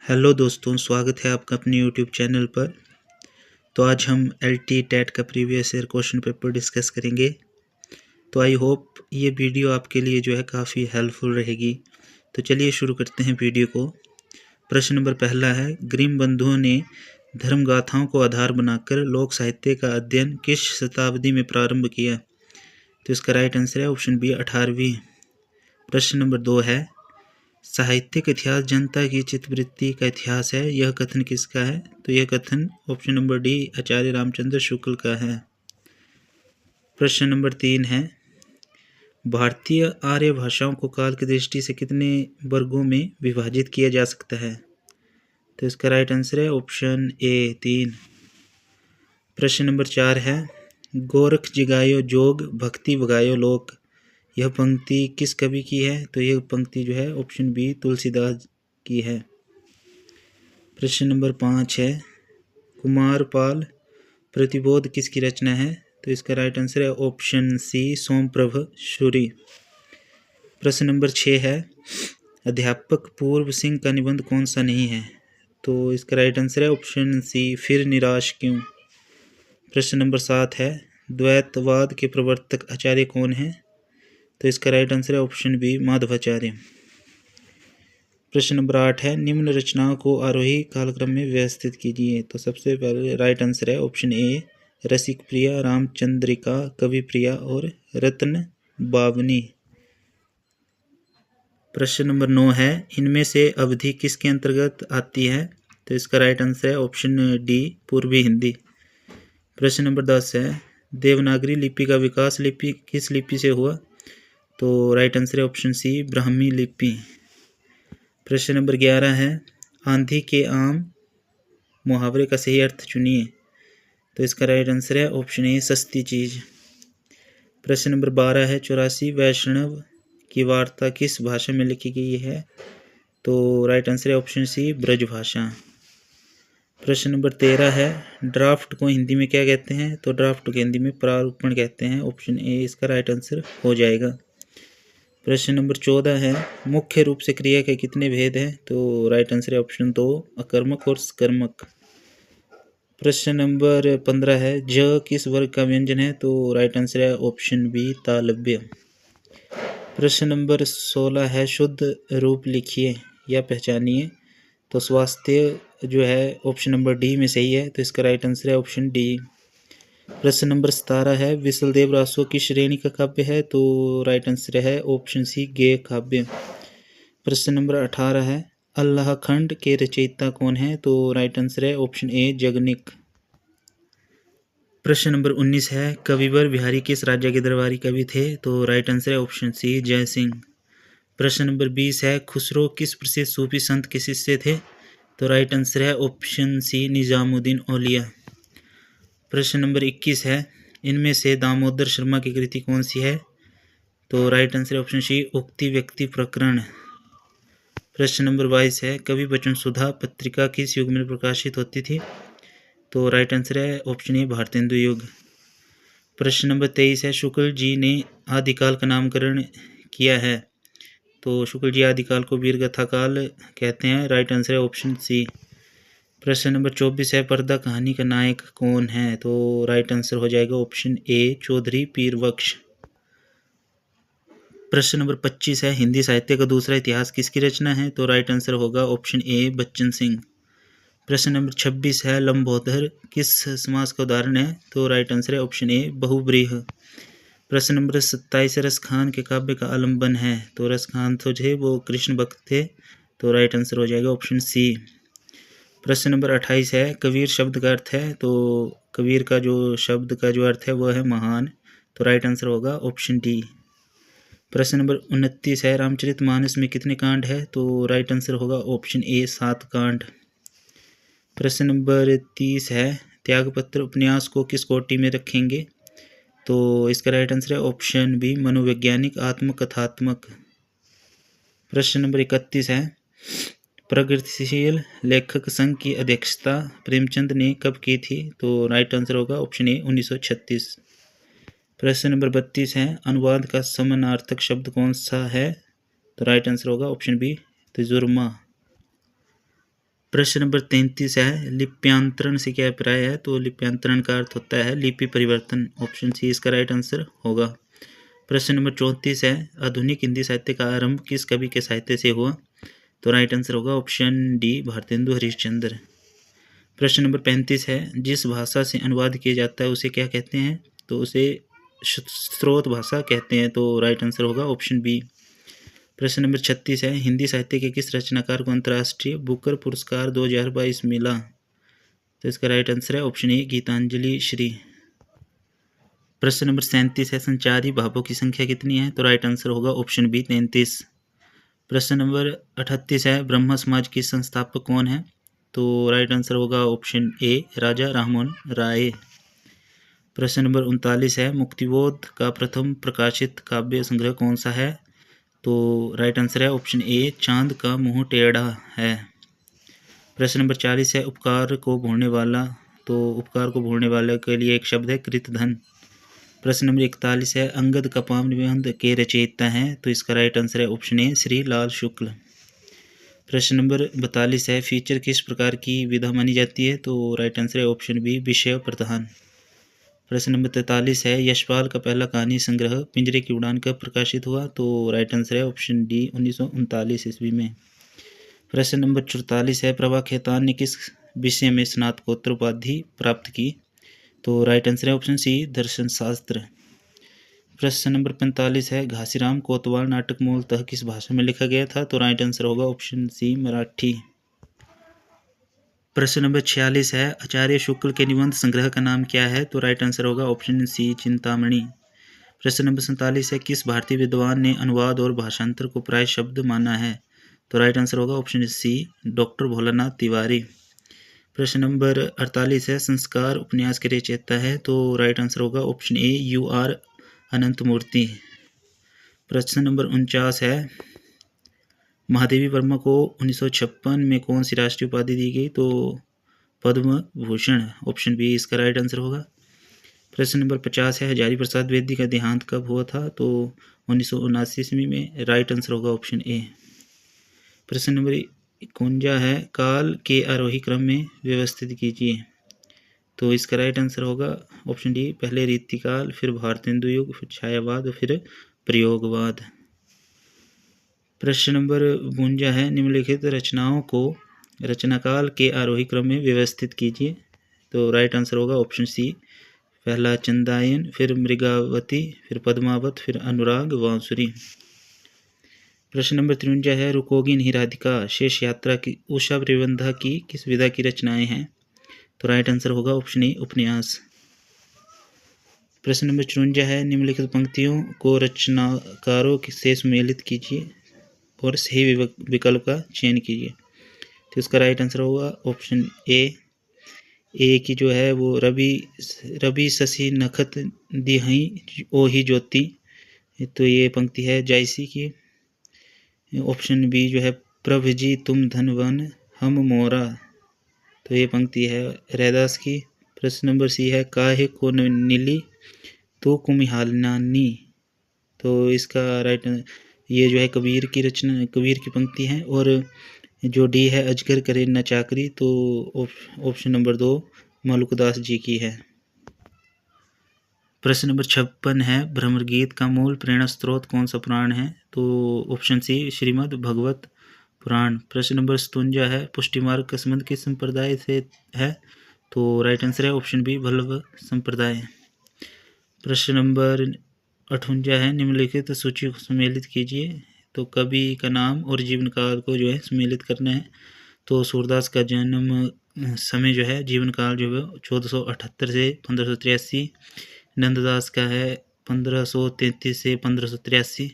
Hello दोस्तों, स्वागत है आपका अपने यूट्यूब चैनल पर। तो आज हम LT टेट का previous year question paper discuss करेंगे। तो आई होप ये वीडियो आपके लिए जो है काफ़ी हेल्पफुल रहेगी। तो चलिए शुरू करते हैं वीडियो को। प्रश्न नंबर पहला है, ग्रीम बंधुओं ने धर्मगाथाओं को आधार बनाकर लोक साहित्य का अध्ययन किस शताब्दी में प्रारंभ किया? तो इसका राइट आंसर है ऑप्शन बी 18वीं। प्रश्न नंबर 2 है, साहित्यिक इतिहास जनता की चित्तवृत्ति का इतिहास है, यह कथन किसका है? तो यह कथन ऑप्शन नंबर डी आचार्य रामचंद्र शुक्ल का है। प्रश्न नंबर 3 है, भारतीय आर्य भाषाओं को काल की दृष्टि से कितने वर्गों में विभाजित किया जा सकता है? तो इसका राइट आंसर है ऑप्शन ए 3। प्रश्न नंबर 4 है, गोरख जिगायो जोग भक्ति भगायो लोक, यह पंक्ति किस कवि की है? तो यह पंक्ति जो है ऑप्शन बी तुलसीदास की है। प्रश्न नंबर 5 है, कुमारपाल प्रतिबोध किसकी रचना है? तो इसका राइट आंसर है ऑप्शन सी सोमप्रभ सूरी। प्रश्न नंबर 6 है, अध्यापक पूर्व सिंह का निबंध कौन सा नहीं है? तो इसका राइट आंसर है ऑप्शन सी फिर निराश क्यों। प्रश्न नंबर 7 है, द्वैतवाद के प्रवर्तक आचार्य कौन है? तो इसका राइट आंसर है ऑप्शन बी माधवाचार्य। प्रश्न नंबर 8 है, निम्न रचनाओं को आरोही कालक्रम में व्यवस्थित कीजिए। तो सबसे पहले राइट आंसर है ऑप्शन ए रसिक प्रिया, रामचंद्रिका, कवि प्रिया और रत्न बावनी। प्रश्न नंबर 9 है, इनमें से अवधि किसके अंतर्गत आती है? तो इसका राइट आंसर है ऑप्शन डी पूर्वी हिंदी। प्रश्न नंबर 10 है, देवनागरी लिपि का विकास लिपि किस लिपि से हुआ? तो राइट आंसर है ऑप्शन सी ब्राह्मी लिपि। प्रश्न नंबर 11 है, आंधी के आम मुहावरे का सही अर्थ चुनिए। तो इसका राइट आंसर है ऑप्शन ए सस्ती चीज। प्रश्न नंबर 12 है, 84 वैष्णव की वार्ता किस भाषा में लिखी गई है? तो राइट आंसर है ऑप्शन सी ब्रजभाषा। प्रश्न नंबर 13 है, ड्राफ्ट को हिंदी में क्या कहते हैं? तो ड्राफ्ट को हिंदी में प्रारूपण कहते हैं, ऑप्शन ए इसका राइट आंसर हो जाएगा। प्रश्न नंबर 14 है, मुख्य रूप से क्रिया के कितने भेद हैं? तो राइट आंसर है ऑप्शन 2 अकर्मक और सकर्मक। प्रश्न नंबर 15 है, ज किस वर्ग का व्यंजन है? तो राइट आंसर है ऑप्शन बी तालव्य। प्रश्न नंबर 16 है, शुद्ध रूप लिखिए या पहचानिए। तो स्वास्थ्य जो है ऑप्शन नंबर डी में सही है, तो इसका राइट आंसर है ऑप्शन डी। प्रश्न नंबर 17 है, विशलदेव रासो की श्रेणी का काव्य है? तो राइट आंसर है ऑप्शन सी गेय काव्य। प्रश्न नंबर 18 है, अल्लाह खंड के रचयिता कौन है? तो राइट आंसर है ऑप्शन ए जगनिक। प्रश्न नंबर 19 है, कविवर बिहारी किस राज्य के दरबारी कवि थे? तो राइट आंसर है ऑप्शन सी जय सिंह। प्रश्न नंबर 20 है, खुसरो किस प्रसिद्ध सूफी संत के शिष्य थे? तो राइट आंसर है ऑप्शन सी निजामुद्दीन औलिया। प्रश्न नंबर 21 है, इनमें से दामोदर शर्मा की कृति कौन सी है? तो राइट आंसर है ऑप्शन सी उक्ति व्यक्ति प्रकरण। प्रश्न नंबर 22 है, कवि वचन सुधा पत्रिका किस युग में प्रकाशित होती थी? तो राइट आंसर है ऑप्शन ए भारतेंदु युग। प्रश्न नंबर 23 है, शुक्ल जी ने आदिकाल का नामकरण किया है? तो शुक्ल जी आदिकाल को वीरगाथा काल कहते हैं, राइट आंसर है ऑप्शन सी। प्रश्न नंबर 24 है, पर्दा कहानी का नायक कौन है? तो राइट आंसर हो जाएगा ऑप्शन ए चौधरी पीरबख्श। प्रश्न नंबर 25 है, हिंदी साहित्य का दूसरा इतिहास किसकी रचना है? तो राइट आंसर होगा ऑप्शन ए बच्चन सिंह। प्रश्न नंबर 26 है, लंबोदर किस समास का उदाहरण है? तो राइट आंसर है ऑप्शन ए बहुब्रीहि। प्रश्न नंबर 27 रसखान के काव्य का आलम्बन है? तो रसखान तो जो है वो कृष्ण भक्त थे, तो राइट आंसर हो जाएगा ऑप्शन सी। प्रश्न नंबर 28 है, कबीर शब्द का अर्थ है? तो कबीर का जो शब्द का जो अर्थ है वो है महान, तो राइट आंसर होगा ऑप्शन डी। प्रश्न नंबर 29 है, रामचरितमानस में कितने कांड है? तो राइट आंसर होगा ऑप्शन ए 7 कांड। प्रश्न नंबर 30 है, त्यागपत्र उपन्यास को किस कोटि में रखेंगे? तो इसका राइट आंसर है ऑप्शन बी मनोवैज्ञानिक आत्मकथात्मक। प्रश्न नंबर 31 है, प्रगतिशील लेखक संघ की अध्यक्षता प्रेमचंद ने कब की थी? तो राइट आंसर होगा ऑप्शन ए 1936। प्रश्न नंबर 32 है, अनुवाद का समानार्थक शब्द कौन सा है? तो राइट आंसर होगा ऑप्शन बी तजुर्मा। प्रश्न नंबर 33 है लिप्यांतरण से क्या अभिप्राय है? तो लिप्यांतरण का अर्थ होता है लिपि परिवर्तन। ऑप्शन सी इसका राइट आंसर होगा। प्रश्न नंबर 34 है आधुनिक हिंदी साहित्य का आरंभ किस कवि के साहित्य से हुआ? तो राइट आंसर होगा ऑप्शन डी भारतेंदु हरिश्चंद्र। प्रश्न नंबर 35 है जिस भाषा से अनुवाद किया जाता है उसे क्या कहते हैं? तो उसे स्रोत भाषा कहते हैं। तो राइट आंसर होगा ऑप्शन बी। प्रश्न नंबर 36 है हिंदी साहित्य के किस रचनाकार को अंतर्राष्ट्रीय बुकर पुरस्कार 2022 मिला? तो इसका राइट आंसर है ऑप्शन ए गीतांजलि श्री। प्रश्न नंबर 37 है संचारी भावों की संख्या कितनी है? तो राइट आंसर होगा ऑप्शन बी 33। प्रश्न नंबर 38 है ब्रह्म समाज की संस्थापक कौन है? तो राइट आंसर होगा ऑप्शन ए राजा राममोहन राय। प्रश्न नंबर 39 है मुक्तिबोध का प्रथम प्रकाशित काव्य संग्रह कौन सा है? तो राइट आंसर है ऑप्शन ए चांद का मुंह टेढ़ा है। प्रश्न नंबर 40 है उपकार को भूलने वाला। तो उपकार को भूलने वाले के लिए एक शब्द है कृतधन। प्रश्न नंबर 41 है अंगद कपाम निबंध के रचयिता हैं। तो इसका राइट आंसर है ऑप्शन ए श्री लाल शुक्ल। प्रश्न नंबर 42 है फीचर किस प्रकार की विधा मानी जाती है? तो राइट आंसर है ऑप्शन बी विषय प्रधान। प्रश्न नंबर 43 है यशपाल का पहला कहानी संग्रह पिंजरे की उड़ान कब प्रकाशित हुआ? तो राइट आंसर है ऑप्शन डी 1939 ईस्वी में। प्रश्न नंबर 44 है प्रभा खेतान ने किस विषय में स्नातकोत्तर उपाधि प्राप्त की? तो राइट आंसर है ऑप्शन सी दर्शन शास्त्र। प्रश्न नंबर 45 है घासीराम कोतवाल नाटक मूलतः किस भाषा में लिखा गया था? तो राइट आंसर होगा ऑप्शन सी मराठी। प्रश्न नंबर 46 है आचार्य शुक्ल के निबंध संग्रह का नाम क्या है? तो राइट आंसर होगा ऑप्शन सी चिंतामणि। प्रश्न नंबर 47 है किस भारतीय विद्वान ने अनुवाद और भाषांतर को प्राय शब्द माना है? तो राइट आंसर होगा option C doctor Bholanath Tiwari. प्रश्न नंबर 48 है संस्कार उपन्यास के रचयिता है। तो राइट आंसर होगा ऑप्शन ए यू आर अनंत मूर्ति। प्रश्न नंबर 49 है महादेवी वर्मा को 1956 में कौन सी राष्ट्रीय उपाधि दी गई? तो पद्म भूषण। ऑप्शन बी इसका राइट आंसर होगा। प्रश्न नंबर 50 है हजारी प्रसाद द्विवेदी का देहांत कब हुआ था? तो 1979 ईस्वी में। राइट आंसर होगा ऑप्शन ए। प्रश्न नंबर 51 है काल के आरोही क्रम में व्यवस्थित कीजिए। तो इसका राइट आंसर होगा ऑप्शन डी पहले रीतिकाल फिर भारतेंदु युग फिर छायावाद फिर प्रयोगवाद। प्रश्न नंबर 52 है निम्नलिखित रचनाओं को रचनाकाल के आरोही क्रम में व्यवस्थित कीजिए। तो राइट आंसर होगा ऑप्शन सी पहला चंदायन फिर मृगावती फिर पद्मावत फिर अनुराग बांसुरी। प्रश्न नंबर 53 है रुकोगी नहीं राधिका शेष यात्रा की उषा प्रबंधा की किस विधा की रचनाएं हैं? तो राइट आंसर होगा ऑप्शन ए उपन्यास। प्रश्न नंबर 54 है निम्नलिखित पंक्तियों को रचनाकारों से सुमेलित कीजिए और सही विकल्प का चयन कीजिए। तो इसका राइट आंसर होगा ऑप्शन ए की जो है वो रवि शशि नखत दिहई ओ ही ज्योति। तो ये पंक्ति है जायसी की। ऑप्शन बी जो है प्रभ जी तुम धनवन हम मोरा। तो ये पंक्ति है रैदास की। प्रश्न नंबर सी है काहे को नीली तो कुमिहालनानी। तो इसका राइट ये जो है कबीर की पंक्ति है। और जो डी है अजगर करे न चाकरी। तो ऑप्शन नंबर 2 मालुकदास जी की है। प्रश्न नंबर 56 है भ्रमर गीत का मूल प्रेरणा स्रोत कौन सा पुराण है? तो ऑप्शन सी श्रीमद् भगवत पुराण। प्रश्न नंबर 57 है पुष्टि मार्ग का संबंध किस संप्रदाय से है? तो राइट आंसर है ऑप्शन बी वल्लभ संप्रदाय। प्रश्न नंबर 58 है निम्नलिखित सूची को सम्मिलित कीजिए। तो कवि का नाम और जीवन काल को जो है सम्मिलित करना है। तो सूरदास का जन्म समय जो है जीवन काल जो है 1478 से 1583। नंददास का है 1533 से 1583।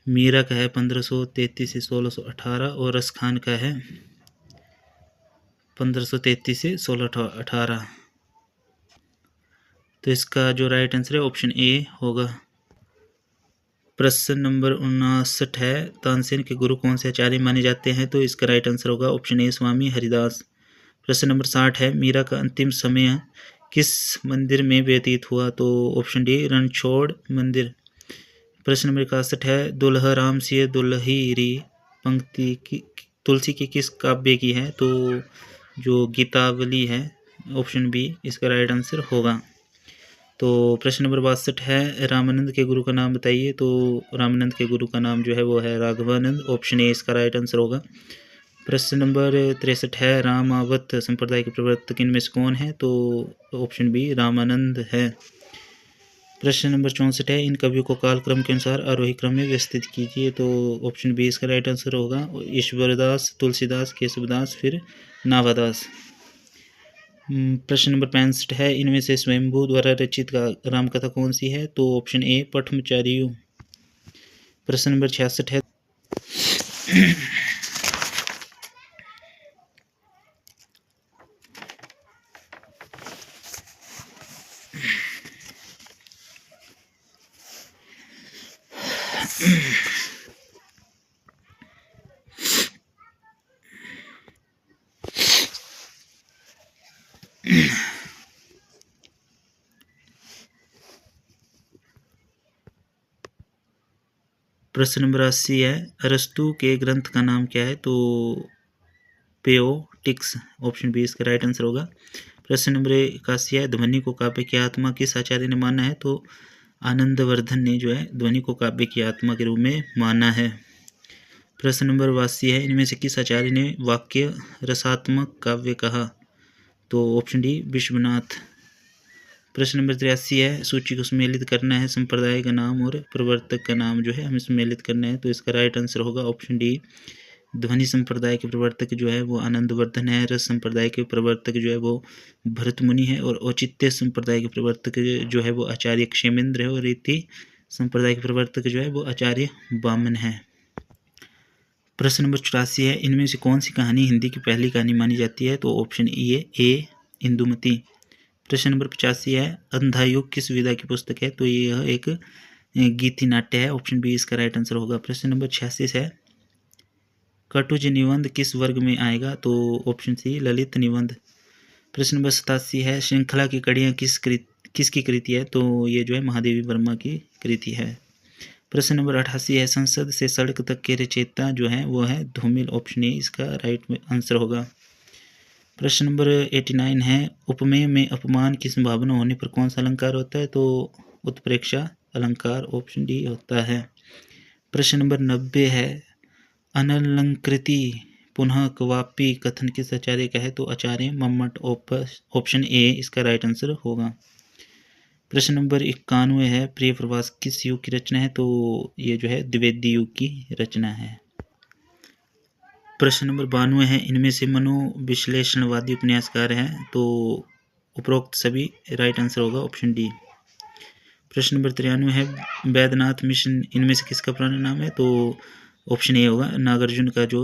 मीरा का है 1533 से 1618 और रसखान का है 1533 से 1618। तो इसका जो राइट आंसर है ऑप्शन ए होगा। प्रश्न नंबर 59 है तानसेन के गुरु कौन से आचार्य माने जाते हैं? तो इसका राइट आंसर होगा ऑप्शन ए स्वामी हरिदास। प्रश्न नंबर 60 है मीरा का अंतिम समय किस मंदिर में व्यतीत हुआ? तो ऑप्शन डी रणछोड़ मंदिर। प्रश्न नंबर 61 है दुल्हा राम सिय दुल्ही री पंक्ति तुलसी की किस काव्य की है? तो जो गीतावली है, ऑप्शन बी इसका राइट आंसर होगा। तो प्रश्न नंबर 62 है, रामानंद के गुरु का नाम बताइए। तो रामानंद के गुरु का नाम जो है वो है राघवानंद, ऑप्शन ए इसका राइट आंसर होगा। प्रश्न नंबर 63 है, रामावत संप्रदाय के प्रवर्तक इनमें से कौन है? तो ऑप्शन बी रामानंद है। प्रश्न नंबर 64 है, इन कवियों को कालक्रम के अनुसार आरोही क्रम में व्यवस्थित कीजिए। तो ऑप्शन बी इसका राइट आंसर होगा। ईश्वरदास, तुलसीदास, केशवदास, फिर नाभादास। प्रश्न नंबर 65 है, इनमें से स्वयंभू द्वारा रचित रामकथा कौन सी है? तो ऑप्शन ए पठमचारियु। प्रश्न नंबर 66 है, प्रश्न नंबर 80 है, अरस्तु के ग्रंथ का नाम क्या है? तो पेओटिक्स, ऑप्शन बी इसका राइट आंसर होगा। प्रश्न नंबर 81 है, ध्वनि को काव्य की आत्मा किस आचार्य ने माना है? तो आनंदवर्धन ने जो है ध्वनि को काव्य की आत्मा के रूप में माना है। प्रश्न नंबर 82 है, इनमें से किस आचार्य ने वाक्य रसात्मक काव्य कहा? तो ऑप्शन डी विश्वनाथ। प्रश्न नंबर 83 है, सूची को सम्मिलित करना है, संप्रदाय का नाम और प्रवर्तक का नाम जो है हमें सम्मिलित करना है। तो इसका राइट आंसर होगा ऑप्शन डी। ध्वनि संप्रदाय के प्रवर्तक जो है वो आनंदवर्धन है, रस संप्रदाय के प्रवर्तक जो है वो भरतमुनि है, और औचित्य संप्रदाय के प्रवर्तक जो है वो आचार्य क्षेमेंद्र है, और रीति संप्रदाय के प्रवर्तक जो है वो आचार्य वामन है। प्रश्न नंबर 84 है, इनमें से कौन सी कहानी हिंदी की पहली कहानी मानी जाती है? तो ऑप्शन ए इंदुमती। प्रश्न नंबर 85 है, अंधायुग किस विधा की पुस्तक है? तो यह एक गीति नाट्य है, ऑप्शन बी इसका राइट आंसर होगा। प्रश्न नंबर 86 है, कटुज निबंध किस वर्ग में आएगा? तो ऑप्शन सी ललित निबंध। प्रश्न नंबर 87 है, श्रृंखला की कड़ियाँ किसकी कृति है? तो ये जो है महादेवी वर्मा की कृति है। प्रश्न नंबर 88 है, संसद से सड़क तक के रचयिता जो है वो है धूमिल, ऑप्शन ए इसका राइट आंसर होगा। प्रश्न नंबर 89 है, उपमेय में अपमान की संभावना होने पर कौन सा अलंकार होता है? तो उत्प्रेक्षा अलंकार, ऑप्शन डी होता है। प्रश्न नंबर 90 है, अनलंकृति पुनः क्वापी कथन किस आचार्य का है? तो आचार्य मम्मट, ऑप्शन ए इसका राइट आंसर होगा। प्रश्न नंबर 91 है, प्रिय प्रवास किस युग की रचना है? तो ये जो है द्विवेदी युग की रचना है। प्रश्न नंबर 92 है, इनमें से मनोविश्लेषणवादी उपन्यासकार हैं? तो उपरोक्त सभी राइट आंसर होगा, ऑप्शन डी। प्रश्न नंबर 93 है, वैद्यनाथ मिश्र इनमें से किसका पुराना नाम है? तो ऑप्शन ए होगा, नागार्जुन का जो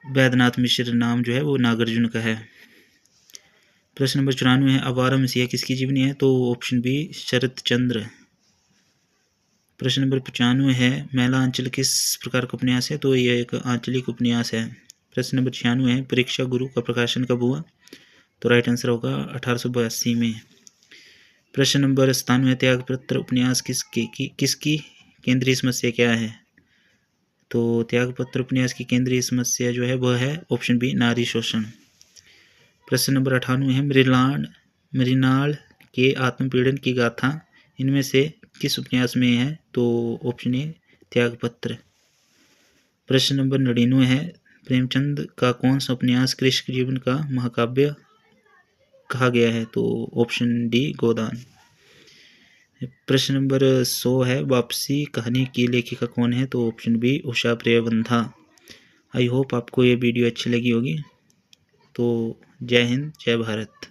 वैद्यनाथ मिश्र नाम जो है वो नागार्जुन का है। प्रश्न नंबर 94 है, अवारा मसीहा किसकी जीवनी है? तो ऑप्शन बी शरत चंद्र। प्रश्न नंबर 95 है, मैला अंचल किस प्रकार का उपन्यास है? तो यह एक आंचलिक उपन्यास है। प्रश्न नंबर 96 है, परीक्षा गुरु का प्रकाशन कब हुआ? तो राइट आंसर होगा 1882 में। प्रश्न नंबर 97 है, त्यागपत्र उपन्यास किसकी केंद्रीय समस्या क्या है? तो त्यागपत्र उपन्यास की केंद्रीय समस्या जो है वह है ऑप्शन बी नारी शोषण। प्रश्न नंबर 98 है, मृणाल के आत्मपीड़न की गाथा इनमें से किस उपन्यास में है? तो ऑप्शन ए त्यागपत्र। प्रश्न नंबर 99 है, प्रेमचंद का कौन सा उपन्यास कृषक जीवन का महाकाव्य कहा गया है? तो ऑप्शन डी गोदान। प्रश्न नंबर 100 है, वापसी कहानी की लेखिका कौन है? तो option B Usha Priyamvada. I hope आपको ये वीडियो अच्छी लगी होगी। तो जय हिंद, जय भारत।